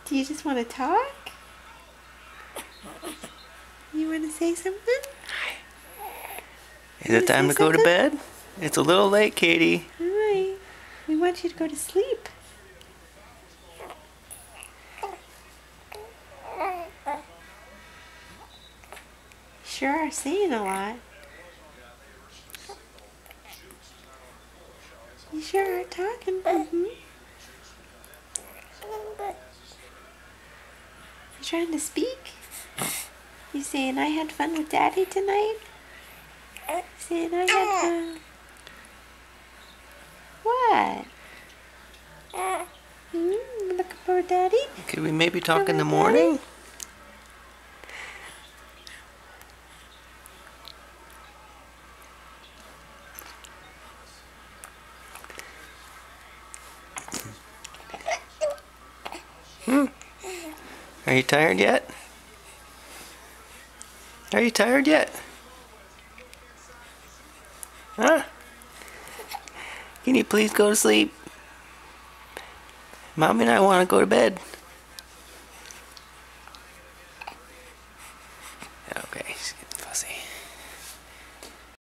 Do you just want to talk? You want to say something? Is it time to go to bed? It's a little late, Katie. Hi. We want you to go to sleep. Sure are saying a lot. You sure are talking. You trying to speak? You saying I had fun with Daddy tonight? Saying I had fun. What? Looking for Daddy? Could we maybe talk in the morning? Are you tired yet? Are you tired yet? Huh? Can you please go to sleep? Mommy and I want to go to bed. Okay, she's getting fussy.